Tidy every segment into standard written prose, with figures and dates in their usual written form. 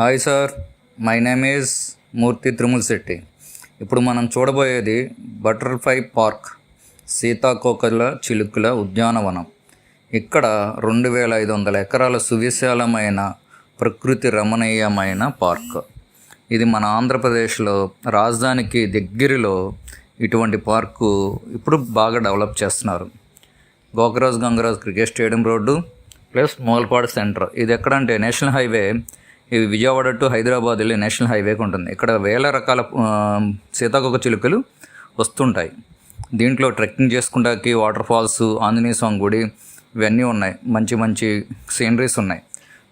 Hi sir, my name is Murthy Trimul Shetty. ఇప్పుడు మనం చూడబోయేది బటర్ఫ్లై పార్క్, సీతాకోకల చిలుకల ఉద్యానవనం. ఇక్కడ 2500 ఎకరాల సువిశాలమైన ప్రకృతి రమణీయమైన పార్క్. ఇది మన ఆంధ్రప్రదేశ్లో రాజధానికి దగ్గరలో ఇటువంటి పార్కు ఇప్పుడు బాగా డెవలప్ చేస్తున్నారు. Gokaraj Gangaraj cricket stadium road plus Mulapadu centre. ఇది ఎక్కడంటే నేషనల్ హైవే, ఇది విజయవాడ టు హైదరాబాద్ వెళ్ళి నేషనల్ హైవేకి ఉంటుంది. ఇక్కడ వేల రకాల సీతాకోక చిలుకలు వస్తుంటాయి. దీంట్లో ట్రెక్కింగ్ చేసుకుంటానికి వాటర్ ఫాల్స్, ఆంజనేయ స్వామి గుడి ఇవన్నీ ఉన్నాయి. మంచి మంచి సీనరీస్ ఉన్నాయి.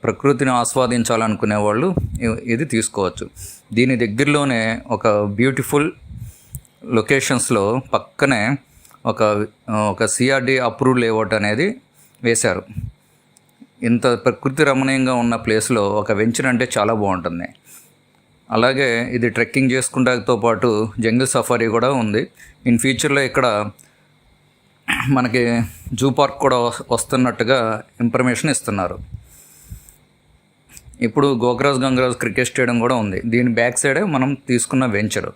ప్రకృతిని ఆస్వాదించాలనుకునే వాళ్ళు ఇది తీసుకోవచ్చు. దీని దగ్గరలోనే ఒక బ్యూటిఫుల్ లొకేషన్స్లో పక్కనే ఒక సిఆర్డి అప్రూవ్డ్ లేఅవుట్ అనేది వేశారు. ఇంత ప్రకృతి రమణీయంగా ఉన్న ప్లేస్లో ఒక వెంచర్ అంటే చాలా బాగుంటుంది. అలాగే ఇది ట్రెక్కింగ్ చేసుకుంటాతో పాటు జంగిల్ సఫారీ కూడా ఉంది. ఇన్ ఫ్యూచర్లో ఇక్కడ మనకి జూ పార్క్ కూడా వస్తున్నట్టుగా ఇన్ఫర్మేషన్ ఇస్తున్నారు. ఇప్పుడు గోకరాజ్ గంగరాజ్ క్రికెట్ స్టేడియం కూడా ఉంది. దీని బ్యాక్ సైడే మనం తీసుకున్న వెంచర్.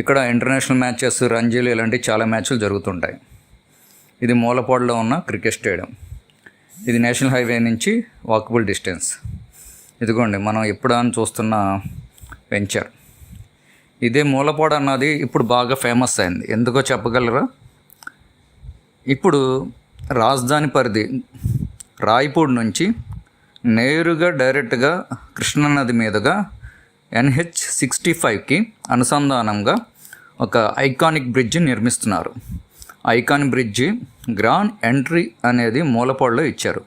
ఇక్కడ ఇంటర్నేషనల్ మ్యాచెస్, రంజీలు ఇలాంటి చాలా మ్యాచ్లు జరుగుతుంటాయి. ఇది మూలపాడులో ఉన్న క్రికెట్ స్టేడియం. ఇది నేషనల్ హైవే నుంచి వాకబుల్ డిస్టెన్స్. ఇదిగోండి మనం ఎప్పుడు అని చూస్తున్న వెంచర్. ఇదే మూలపాడు అన్నది ఇప్పుడు బాగా ఫేమస్ అయింది. ఎందుకో చెప్పగలరా? ఇప్పుడు రాజధాని పరిధి రాయపూడి నుంచి నేరుగా డైరెక్ట్గా కృష్ణానది మీదుగా NH65కి అనుసంధానంగా ఒక ఐకానిక్ బ్రిడ్జ్ నిర్మిస్తున్నారు. ఐకానిక్ బ్రిడ్జి గ్రాండ్ ఎంట్రీ అనేది మూలపాడులో ఇచ్చారు.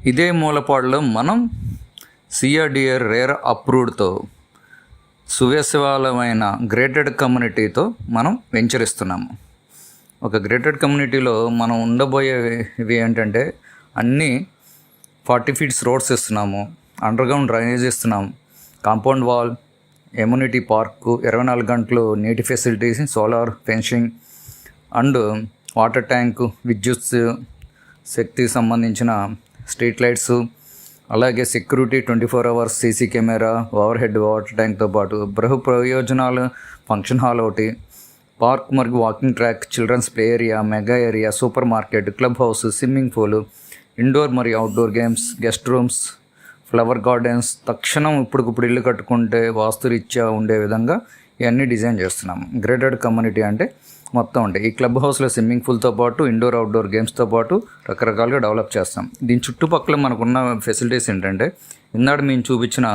ఇదే మూలపాడులో మనం సిఆర్డిఏ రేర్ అప్రూవ్డ్తో సువిశాలమైన గ్రేటెడ్ కమ్యూనిటీతో మనం వెంచరిస్తున్నాము. ఒక గ్రేటెడ్ కమ్యూనిటీలో మనం ఉండబోయేవి ఏంటంటే అన్నీ 40 feet రోడ్స్ ఇస్తున్నాము, అండర్గ్రౌండ్ డ్రైనేజ్ ఇస్తున్నాము, కాంపౌండ్ వాల్, ఎమ్యూనిటీ పార్కు, 24 గంటలు నీటి facilities, solar fencing and water tank, విద్యుత్ శక్తికి సంబంధించిన స్ట్రీట్ లైట్స్, అలాగే security 24 hours CC camera, over head water ట్యాంక్తో పాటు బహు ప్రయోజనాలు ఫంక్షన్ హాల్ ఒకటి, పార్క్ మరియు walking track, children's play area, mega area, super market, club house, swimming pool, indoor మరియు outdoor games, guest rooms, flower gardens. తక్షణం ఇప్పుడు ఇల్లు కట్టుకుంటే వాస్తురీత్యా ఉండే విధంగా ఇవన్నీ డిజైన్ చేస్తున్నాము. గ్రేటెడ్ కమ్యూనిటీ అంటే మొత్తం ఉంటాయి. ఈ క్లబ్ హౌస్లో స్విమ్మింగ్ పూల్తో పాటు ఇండోర్ అవుట్డోర్ గేమ్స్తో పాటు రకరకాలుగా డెవలప్ చేస్తాం. దీని చుట్టుపక్కల మనకున్న ఫెసిలిటీస్ ఏంటంటే ఇందాక మేము చూపించిన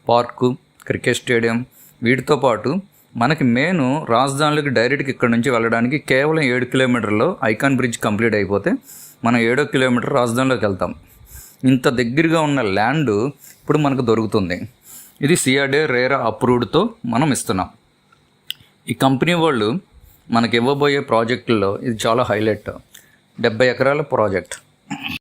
పార్కు, క్రికెట్ స్టేడియం, వీటితో పాటు మనకి మెయిన్ రాజధానిలోకి డైరెక్ట్గా ఇక్కడ నుంచి వెళ్ళడానికి కేవలం 7 కిలోమీటర్లో ఐకాన్ బ్రిడ్జ్ కంప్లీట్ అయిపోతే మనం 7వ కిలోమీటర్ రాజధానిలోకి వెళ్తాం. ఇంత దగ్గరగా ఉన్న ల్యాండ్ ఇప్పుడు మనకు దొరుకుతుంది. ఇది సిఆర్డిఏ రేరా అప్రూవ్డ్తో మనం ఇస్తున్నాం. ఈ కంపెనీ వాళ్ళు మనకి ఇవ్వబోయే ప్రాజెక్టుల్లో ఇది చాలా హైలైట్. 70 ఎకరాల ప్రాజెక్ట్.